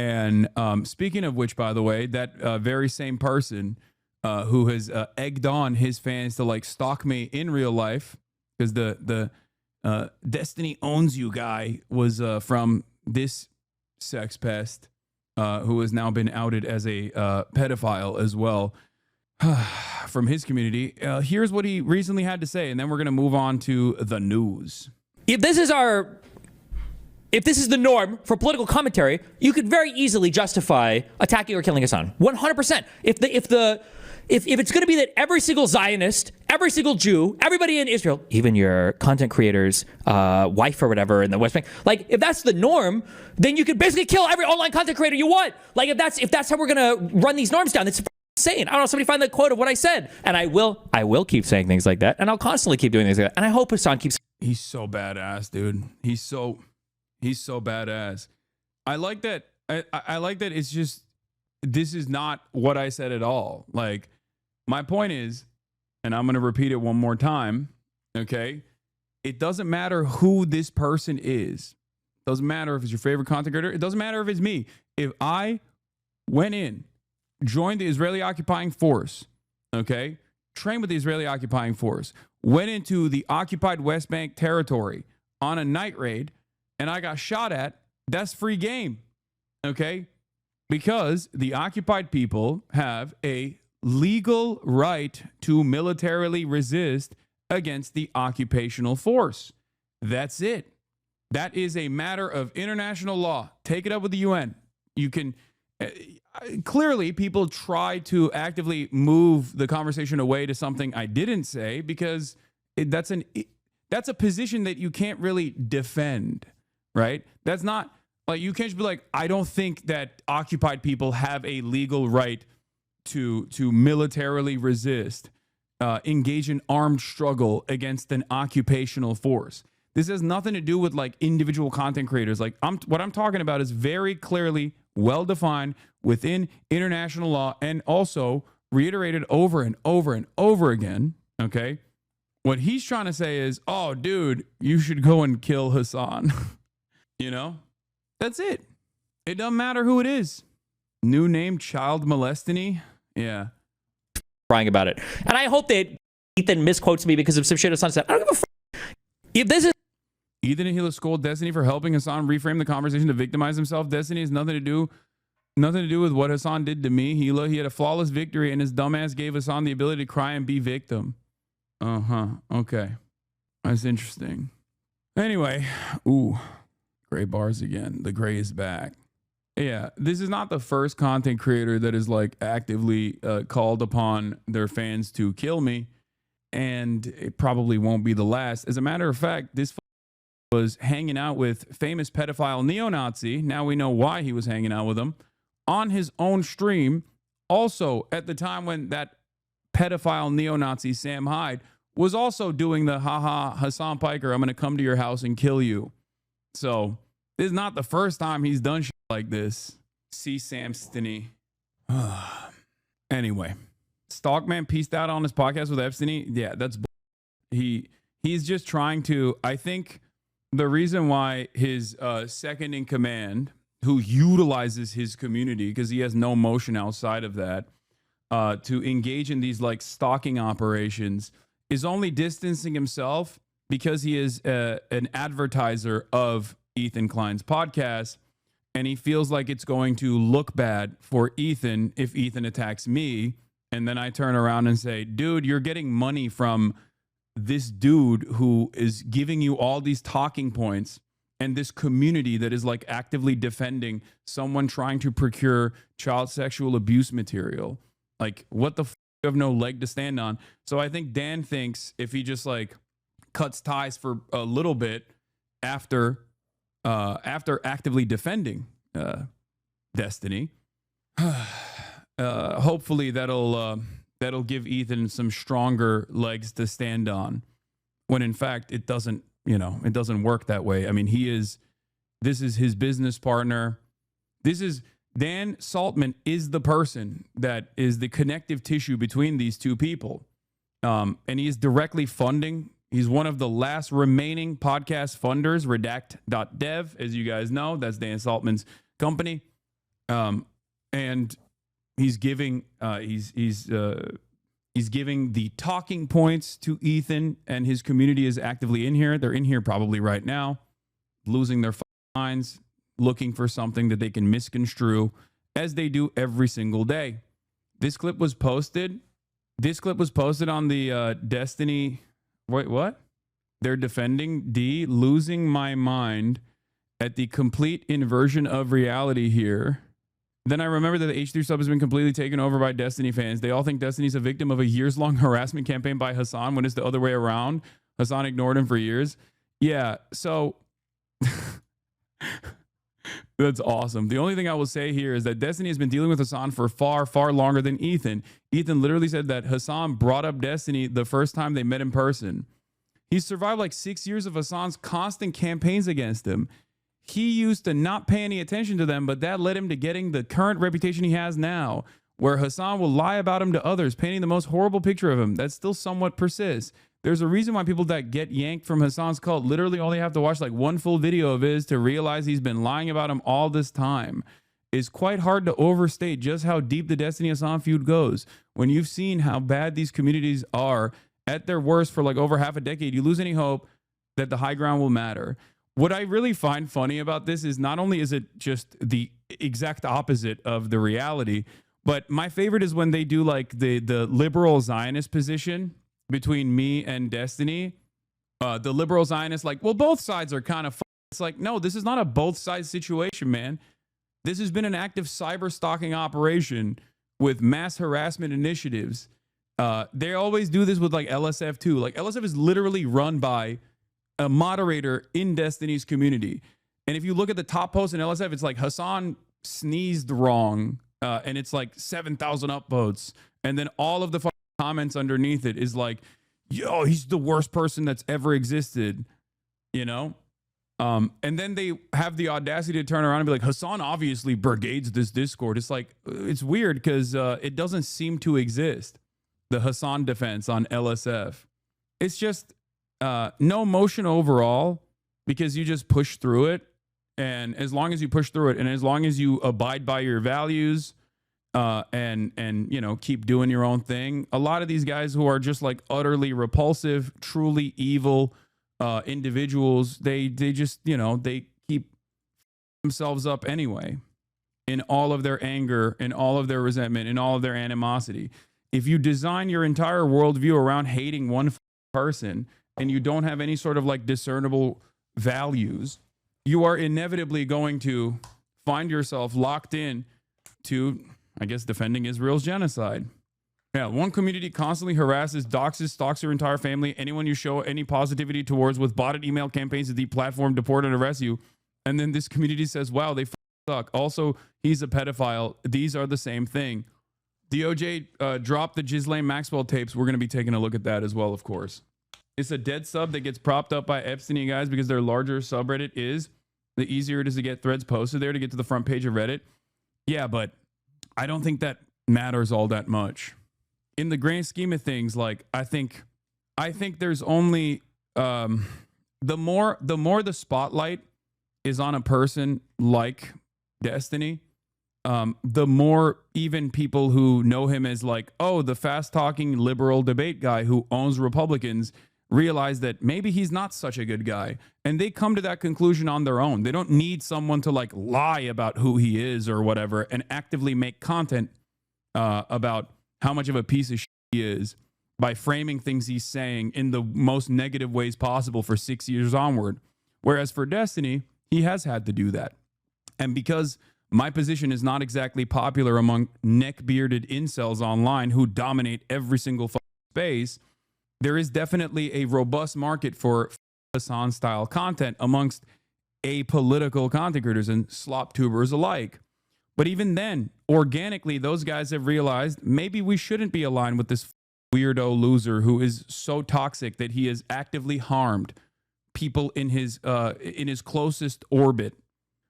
And speaking of which, by the way, that very same person who has egged on his fans to like stalk me in real life, because the Destiny Owns You guy was from this sex pest who has now been outed as a pedophile as well from his community. Here's what he recently had to say, and then we're going to move on to the news. If this is the norm for political commentary, you could very easily justify attacking or killing Hasan. 100%. If it's going to be that every single Zionist, every single Jew, everybody in Israel, even your content creator's wife or whatever in the West Bank, like if that's the norm, then you could basically kill every online content creator you want. Like if that's how we're going to run these norms down, it's insane. I don't know. Somebody find the quote of what I said, and I will keep saying things like that, and I'll constantly keep doing things like that. And I hope Hasan keeps. He's so badass, dude. He's so badass. I like that. I like that. It's just, this is not what I said at all. Like, my point is, and I'm going to repeat it one more time. Okay. It doesn't matter who this person is. It doesn't matter if it's your favorite content creator. It doesn't matter if it's me. If I went in, joined the Israeli occupying force, okay, trained with the Israeli occupying force, went into the occupied West Bank territory on a night raid, and I got shot at, that's free game, okay? Because the occupied people have a legal right to militarily resist against the occupational force. That's it. That is a matter of international law. Take it up with the UN. You can... clearly, people try to actively move the conversation away to something I didn't say, because that's a position that you can't really defend. Right? That's not like, you can't just be like, I don't think that occupied people have a legal right to militarily resist, engage in armed struggle against an occupational force. This has nothing to do with like individual content creators. Like what I'm talking about is very clearly well defined within international law, and also reiterated over and over and over again. Okay. What he's trying to say is, oh, dude, you should go and kill Hasan. You know, that's it. It doesn't matter who it is. New name, child molestiny. Yeah. Crying about it. And I hope that Ethan misquotes me because of some shit Hasan said. I don't give a fuck. If this is. Ethan and Hila scold Destiny for helping Hasan reframe the conversation to victimize himself. Destiny has nothing to do with what Hasan did to me. He had a flawless victory, and his dumbass gave Hasan the ability to cry and be victim. Okay. That's interesting. Anyway. Ooh. Gray bars again. The gray is back. Yeah, this is not the first content creator that is like actively called upon their fans to kill me, and it probably won't be the last. As a matter of fact, this was hanging out with famous pedophile neo-Nazi. Now we know why he was hanging out with him on his own stream. Also, at the time when that pedophile neo-Nazi Sam Hyde was also doing the haha Hasan Piker, I'm going to come to your house and kill you. So this is not the first time he's done shit like this. See Sam Stinney. Anyway, Stockman pieced out on his podcast with Epstein. Yeah, that's he's just trying to. I think the reason why his second in command, who utilizes his community because he has no motion outside of that, to engage in these like stalking operations, is only distancing himself because he is an advertiser of Ethan Klein's podcast, and he feels like it's going to look bad for Ethan if Ethan attacks me. And then I turn around and say, dude, you're getting money from this dude who is giving you all these talking points, and this community that is like actively defending someone trying to procure child sexual abuse material. Like, what the f***? You have no leg to stand on. So I think Dan thinks if he just like cuts ties for a little bit after actively defending Destiny, hopefully that'll give Ethan some stronger legs to stand on, when in fact it doesn't work that way. I mean, this is his business partner. Dan Saltman is the person that is the connective tissue between these two people. And he is directly funding. He's one of the last remaining podcast funders, redact.dev. As you guys know, that's Dan Saltman's company. And he's giving he's giving the talking points to Ethan, and his community is actively in here. They're in here probably right now, losing their minds, looking for something that they can misconstrue, as they do every single day. This clip was posted. This clip was posted on the Destiny. Wait, what? They're defending D, losing my mind at the complete inversion of reality here. Then I remember that the H3 sub has been completely taken over by Destiny fans. They all think Destiny's a victim of a years-long harassment campaign by Hasan when it's the other way around. Hasan ignored him for years. Yeah, so that's awesome. The only thing I will say here is that Destiny has been dealing with Hasan for far, far longer than Ethan. Ethan literally said that Hasan brought up Destiny the first time they met in person. He's survived like 6 years of Hasan's constant campaigns against him. He used to not pay any attention to them, but that led him to getting the current reputation he has now, where Hasan will lie about him to others, painting the most horrible picture of him that still somewhat persists. There's a reason why people that get yanked from Hasan's cult literally only have to watch like one full video of his to realize he's been lying about him all this time. It's quite hard to overstate just how deep the Destiny Hasan feud goes. When you've seen how bad these communities are at their worst for like over half a decade, you lose any hope that the high ground will matter. What I really find funny about this is not only is it just the exact opposite of the reality, but my favorite is when they do like the liberal Zionist position between me and Destiny. The liberal Zionists like, well, both sides are kind of it's like, no, this is not a both sides situation, man. This has been an active cyber stalking operation with mass harassment initiatives. They always do this with like LSF too. Like LSF is literally run by a moderator in Destiny's community. And if you look at the top post in LSF, it's like Hasan sneezed wrong. And it's like 7,000 upvotes. And then all of the comments underneath it is like, yo, he's the worst person that's ever existed, you know? And then they have the audacity to turn around and be like, Hasan obviously brigades this Discord. It's like, it's weird because it doesn't seem to exist. The Hasan defense on LSF. It's just no motion overall because you just push through it. And as long as you push through it and as long as you abide by your values and you know, keep doing your own thing, a lot of these guys who are just like utterly repulsive, truly evil individuals, they just, you know, they keep themselves up anyway in all of their anger, in all of their resentment, in all of their animosity. If you design your entire worldview around hating one person and you don't have any sort of like discernible values, you are inevitably going to find yourself locked in to, I guess, defending Israel's genocide. Yeah, one community constantly harasses, doxes, stalks your entire family. Anyone you show any positivity towards with botted email campaigns to deplatform, deport, and arrest you. And then this community says, wow, they suck. Also, he's a pedophile. These are the same thing. DOJ dropped the Ghislaine Maxwell tapes. We're going to be taking a look at that as well, of course. It's a dead sub that gets propped up by Epstein guys because their larger subreddit is, the easier it is to get threads posted there to get to the front page of Reddit. Yeah, but I don't think that matters all that much. In the grand scheme of things, like I think there's only the more the spotlight is on a person like Destiny, the more even people who know him as like, oh, the fast talking liberal debate guy who owns Republicans realize that maybe he's not such a good guy. And they come to that conclusion on their own. They don't need someone to like lie about who he is or whatever and actively make content about how much of a piece of shit he is by framing things he's saying in the most negative ways possible for 6 years onward. Whereas for Destiny, he has had to do that. And because my position is not exactly popular among neck-bearded incels online who dominate every single space, there is definitely a robust market for Hasan-style content amongst apolitical content creators and slop tubers alike. But even then, organically, those guys have realized maybe we shouldn't be aligned with this weirdo loser who is so toxic that he has actively harmed people in his closest orbit.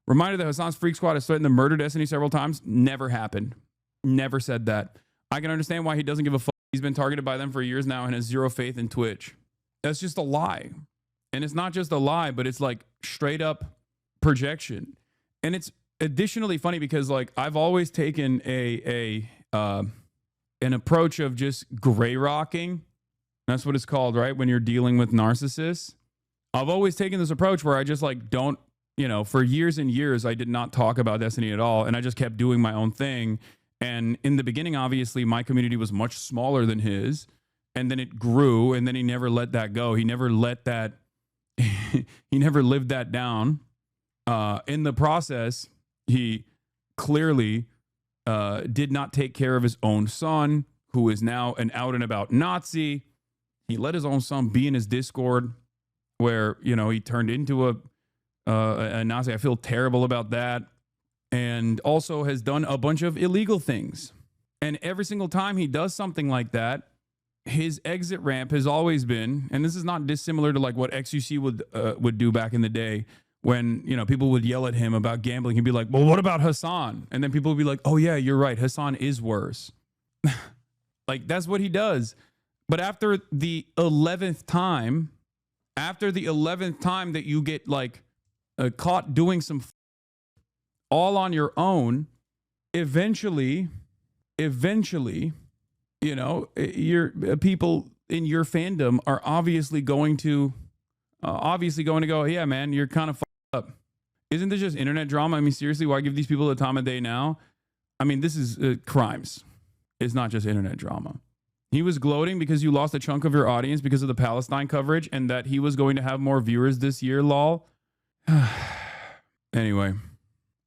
Reminder that Hasan's Freak Squad has threatened to murder Destiny several times. Never happened. Never said that. I can understand why he doesn't give a fuck. He's been targeted by them for years now and has zero faith in Twitch. That's just a lie. And it's not just a lie, but it's like straight up projection. And it's additionally funny because like I've always taken an approach of just gray rocking. That's what it's called, right? When you're dealing with narcissists. I've always taken this approach where I just like don't, for years and years, I did not talk about Destiny at all. And I just kept doing my own thing. And in the beginning, obviously, my community was much smaller than his. And then it grew. And then he never let that go. He never let that, he never lived that down. In the process, he clearly did not take care of his own son, who is now an out and about Nazi. He let his own son be in his Discord where, he turned into a Nazi. I feel terrible about that. And also has done a bunch of illegal things. And every single time he does something like that, his exit ramp has always been, and this is not dissimilar to like what XUC would do back in the day when, people would yell at him about gambling. He'd be like, well, what about Hasan? And then people would be like, oh yeah, you're right. Hasan is worse. Like that's what he does. But after the 11th time that you get like caught doing some all on your own, eventually, your people in your fandom are obviously going to go, yeah, man, you're kind of fucked up. Isn't this just internet drama? I mean, seriously, why give these people the time of day now? I mean, this is crimes. It's not just internet drama. He was gloating because you lost a chunk of your audience because of the Palestine coverage and that he was going to have more viewers this year, lol. Anyway,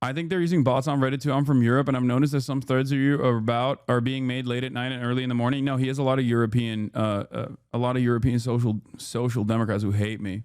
I think they're using bots on Reddit too. I'm from Europe, and I've noticed that some threads are being made late at night and early in the morning. No, he has a lot of European social democrats who hate me.